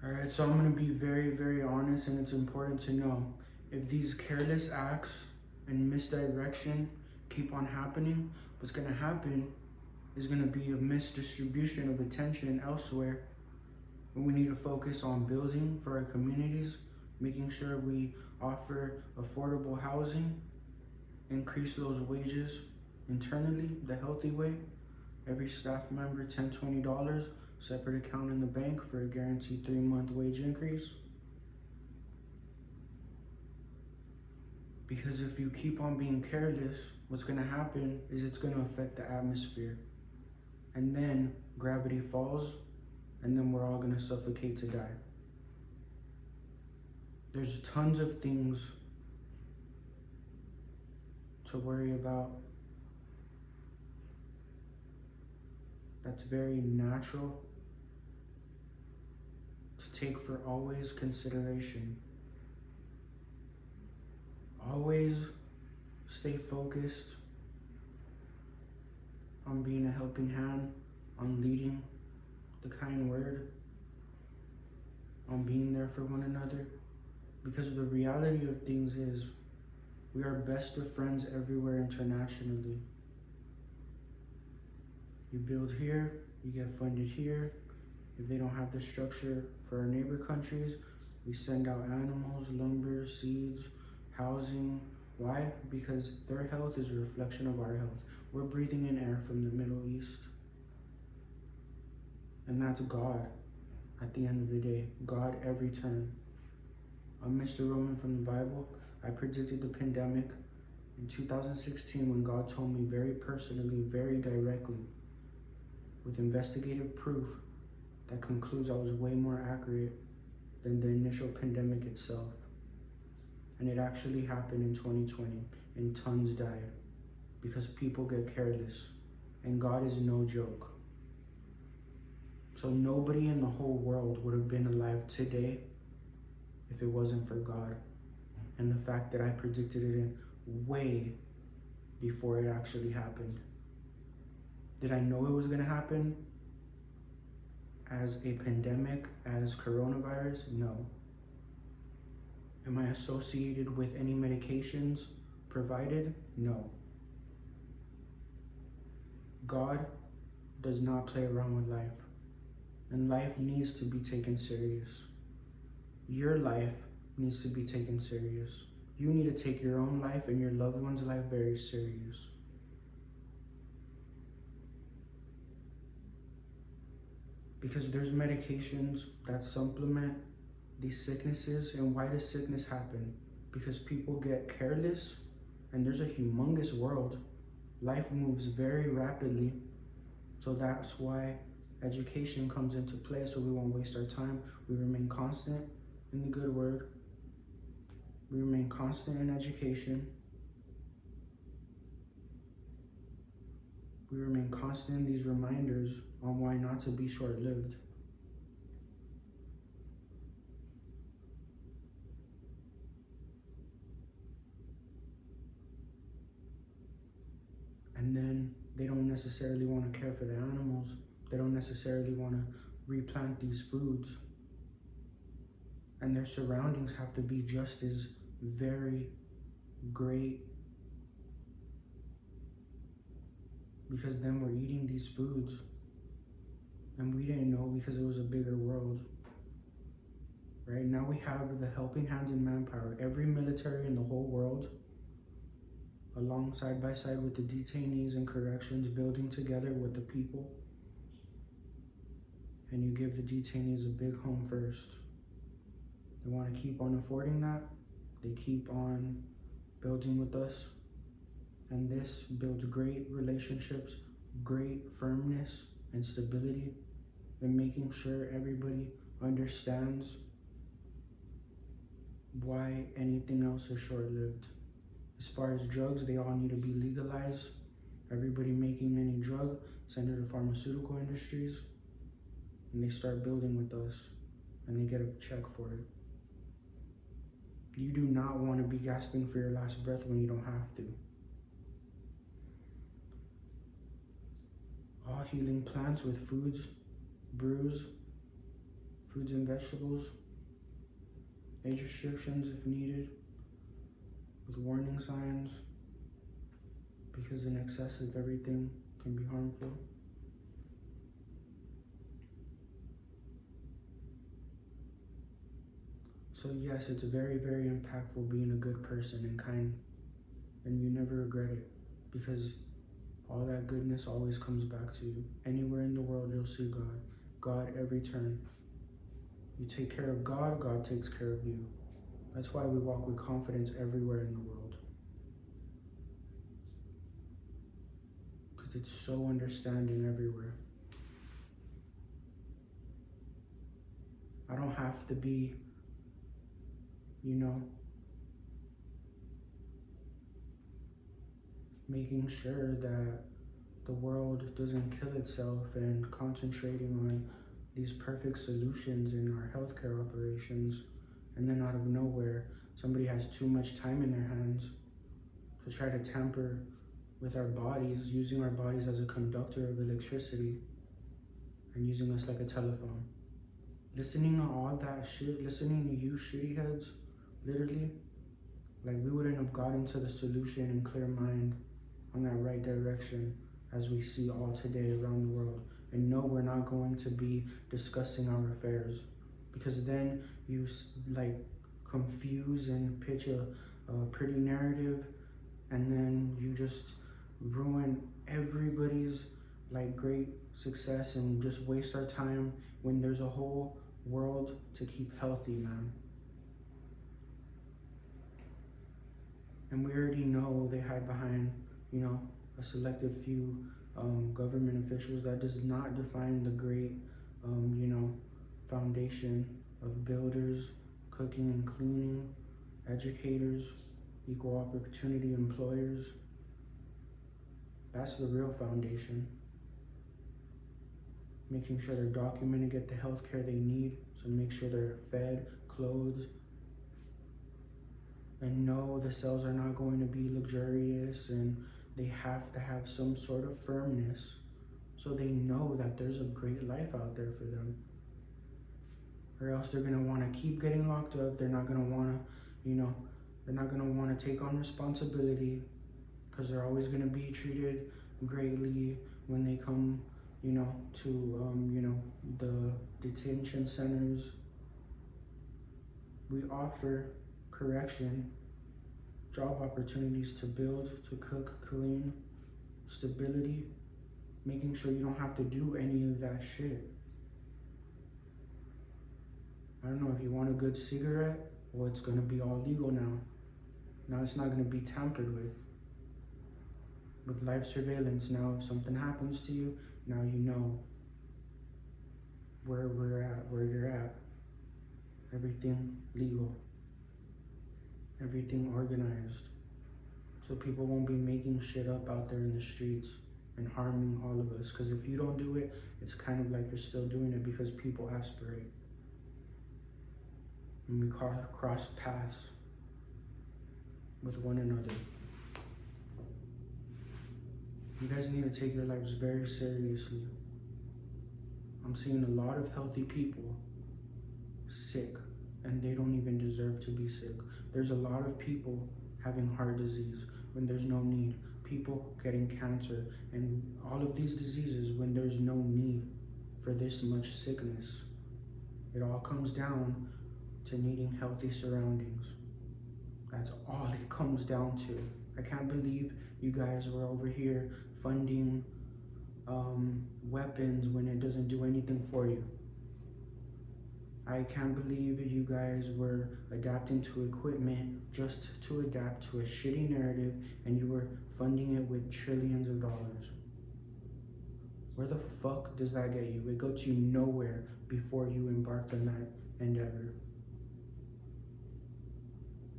All right, so I'm going to be very, very honest, and it's important to know if these careless acts and misdirection keep on happening, what's going to happen is going to be a misdistribution of attention elsewhere. And we need to focus on building for our communities, making sure we offer affordable housing, increase those wages internally the healthy way. Every staff member $10-$20, separate account in the bank for a guaranteed 3-month wage increase. Because if you keep on being careless, what's going to happen is it's going to affect the atmosphere. And then gravity falls, and then we're all going to suffocate to die. There's tons of things to worry about. That's very natural to take for always consideration. Always stay focused on being a helping hand, on leading the kind word, on being there for one another. Because the reality of things is we are best of friends everywhere internationally. You build here, you get funded here. If they don't have the structure for our neighbor countries, we send out animals, lumber, seeds, housing. Why? Because their health is a reflection of our health. We're breathing in air from the Middle East. And that's God at the end of the day. God every turn. I'm Mr. Roman from the Bible. I predicted the pandemic in 2016 when God told me very personally, very directly, with investigative proof that concludes I was way more accurate than the initial pandemic itself. And it actually happened in 2020, and tons died because people get careless, and God is no joke. So nobody in the whole world would have been alive today if it wasn't for God and the fact that I predicted it in way before it actually happened. Did I know it was going to happen as a pandemic, as coronavirus? No. Am I associated with any medications provided? No. God does not play around with life, and life needs to be taken serious. Your life needs to be taken serious. You need to take your own life and your loved one's life very serious. Because there's medications that supplement these sicknesses. And why does sickness happen? Because people get careless, and there's a humongous world. Life moves very rapidly. So that's why education comes into play, so we won't waste our time. We remain constant in the good word. We remain constant in education. We remain constant in these reminders on why not to be short-lived. And then they don't necessarily want to care for the animals. They don't necessarily want to replant these foods. And their surroundings have to be just as very great, because then we're eating these foods and we didn't know because it was a bigger world. Right now we have the helping hands in manpower. Every military in the whole world, along side by side with the detainees and corrections, building together with the people. And you give the detainees a big home first. They want to keep on affording that. They keep on building with us. And this builds great relationships, great firmness and stability, and making sure everybody understands why anything else is short-lived. As far as drugs, they all need to be legalized. Everybody making any drug, send it to pharmaceutical industries, and they start building with us, and they get a check for it. You do not want to be gasping for your last breath when you don't have to. All healing plants with foods, brews, fruits and vegetables, age restrictions if needed, with warning signs, because in excess of everything can be harmful. So yes, it's very, very impactful being a good person and kind, and you never regret it, because all that goodness always comes back to you. Anywhere in the world, you'll see God. God every turn. You take care of God, God takes care of you. That's why we walk with confidence everywhere in the world. Because it's so understanding everywhere. I don't have to be, making sure that the world doesn't kill itself and concentrating on these perfect solutions in our healthcare operations, and then out of nowhere, somebody has too much time in their hands to try to tamper with our bodies, using our bodies as a conductor of electricity and using us like a telephone. Listening to all that shit, listening to you shitty heads, literally, like we wouldn't have gotten to the solution in clear mind on that right direction as we see all today around the world. And no, we're not going to be discussing our affairs, because then you like confuse and pitch a pretty narrative, and then you just ruin everybody's like great success and just waste our time when there's a whole world to keep healthy, man. And we already know they hide behind, a selected few government officials. That does not define the great, foundation of builders, cooking and cleaning, educators, equal opportunity employers. That's the real foundation. Making sure they're documented, get the health care they need, so make sure they're fed, clothed, and no, the cells are not going to be luxurious, and they have to have some sort of firmness so they know that there's a great life out there for them. Or else they're gonna want to keep getting locked up. They're not gonna want to, they're not gonna want to take on responsibility, because they're always gonna be treated greatly when they come, to, the detention centers. We offer correction, job opportunities to build, to cook, clean, stability, making sure you don't have to do any of that shit. I don't know, if you want a good cigarette, well, it's gonna be all legal now. Now it's not gonna be tampered with. With live surveillance, now if something happens to you, now you know where we're at, where you're at. Everything legal. Everything organized. So people won't be making shit up out there in the streets and harming all of us. Because if you don't do it, it's kind of like you're still doing it because people aspirate. And we cross paths with one another. You guys need to take your lives very seriously. I'm seeing a lot of healthy people sick, and they don't even deserve to be sick. There's a lot of people having heart disease when there's no need. People getting cancer and all of these diseases when there's no need for this much sickness. It all comes down to needing healthy surroundings. That's all it comes down to. I can't believe you guys were over here funding weapons when it doesn't do anything for you. I can't believe you guys were adapting to equipment just to adapt to a shitty narrative, and you were funding it with trillions of dollars. Where the fuck does that get you? It got you nowhere before you embarked on that endeavor.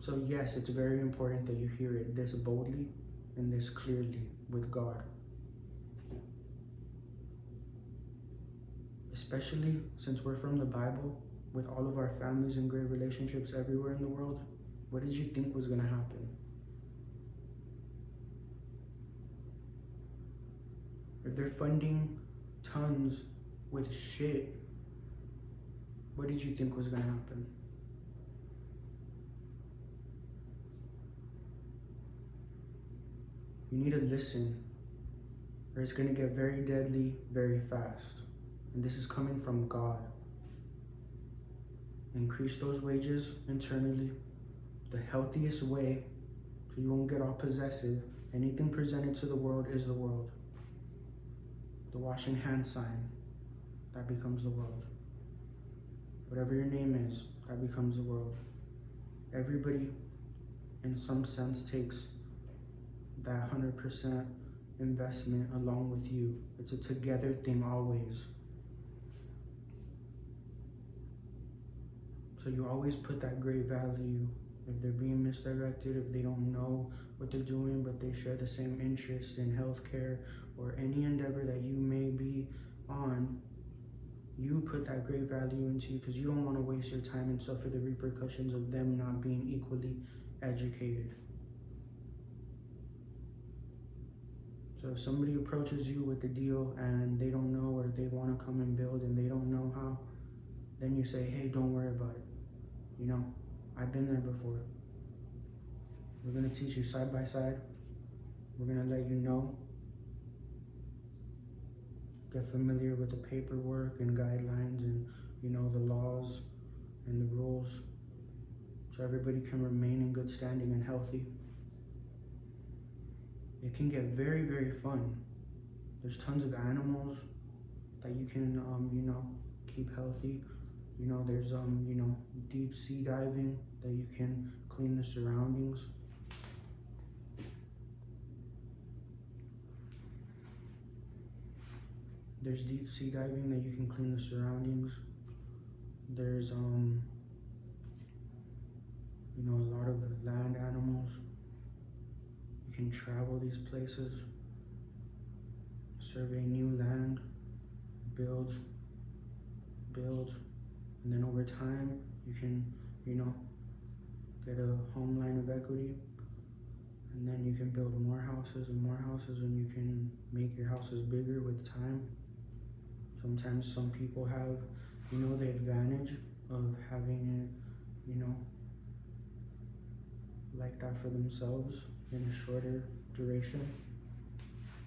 So yes, it's very important that you hear it this boldly and this clearly with God. Especially since we're from the Bible, with all of our families and great relationships everywhere in the world. What did you think was gonna happen? If they're funding tons with shit, What did you think was going to happen? You need to listen, or it's going to get very deadly very fast. And this is coming from God. Increase those wages internally the healthiest way so you won't get all possessive. Anything presented to the world is the world. The washing hand sign, that becomes the world. Whatever your name is, that becomes the world. Everybody, in some sense, takes that 100% investment along with you. It's a together thing always. So you always put that great value. If they're being misdirected, if they don't know what they're doing, but they share the same interest in healthcare or any endeavor that you may be on, you put that great value into you because you don't want to waste your time and suffer the repercussions of them not being equally educated. So if somebody approaches you with a deal and they don't know, or they want to come and build and they don't know how, then you say, hey, don't worry about it. You know, I've been there before. We're going to teach you side by side. We're going to let you know. Get familiar with the paperwork and guidelines and, you know, the laws and the rules, so everybody can remain in good standing and healthy. It can get very, very fun. There's tons of animals that you can, you know, keep healthy. You know, there's, you know, deep sea diving that you can clean the surroundings. There's deep sea diving that you can clean the surroundings. There's, you know, a lot of land animals. You can travel these places, survey new land, build, and then over time you can, you know, get a home line of equity, and then you can build more houses, and you can make your houses bigger with time. Sometimes some people have, you know, the advantage of having it, you know, like that for themselves in a shorter duration.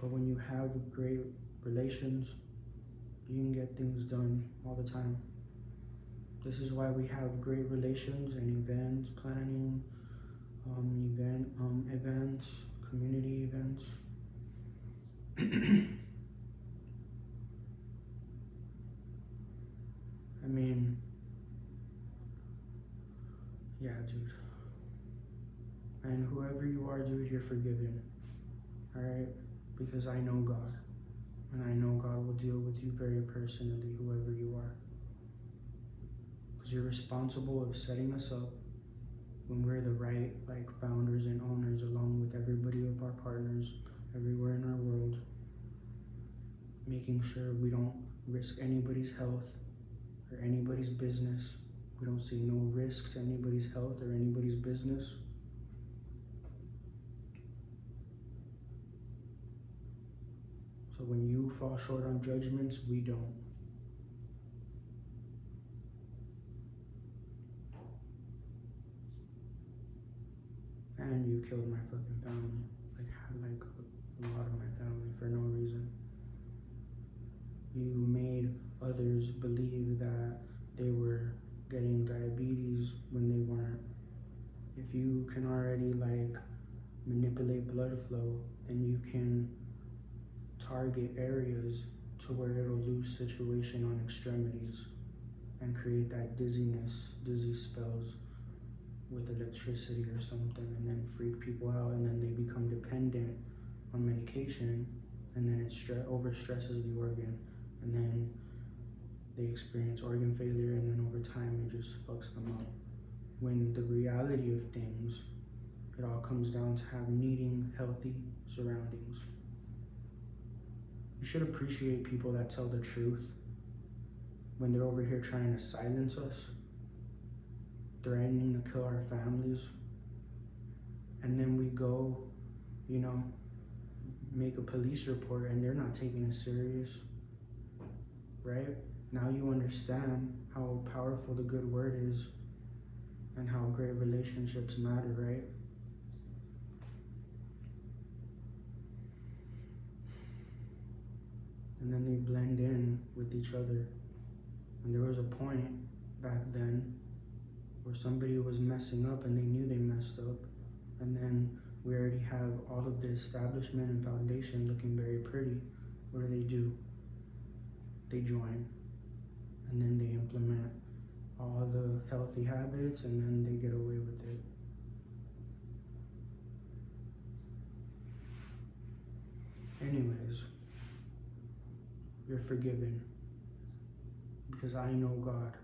But when you have great relations, you can get things done all the time. This is why we have great relations and event planning, events, community events. I mean, yeah, dude. And whoever you are, dude, you're forgiven. Alright? Because I know God. And I know God will deal with you very personally, whoever you are. Because you're responsible of setting us up when we're the right, like, founders and owners, along with everybody of our partners everywhere in our world. Making sure we don't risk anybody's health or anybody's business. We don't see no risk to anybody's health or anybody's business. So when you fall short on judgments, we don't. And you killed my fucking family. Like a lot of my family for no reason. You made others believe that they were getting diabetes when they weren't. If you can already, like, manipulate blood flow, then you can target areas to where it'll lose situation on extremities and create that dizzy spells with electricity or something, and then freak people out, and then they become dependent on medication, and then it overstresses the organ, and then they experience organ failure, and then over time it just fucks them up. When the reality of things, it all comes down to needing healthy surroundings. You should appreciate people that tell the truth when they're over here trying to silence us, threatening to kill our families, and then we go, you know, make a police report and they're not taking it serious, right? Now you understand how powerful the good word is and how great relationships matter, right? And then they blend in with each other. And there was a point back then where somebody was messing up and they knew they messed up. And then we already have all of the establishment and foundation looking very pretty. What do? They join. And then they implement all the healthy habits and then they get away with it. Anyways, you're forgiven because I know God.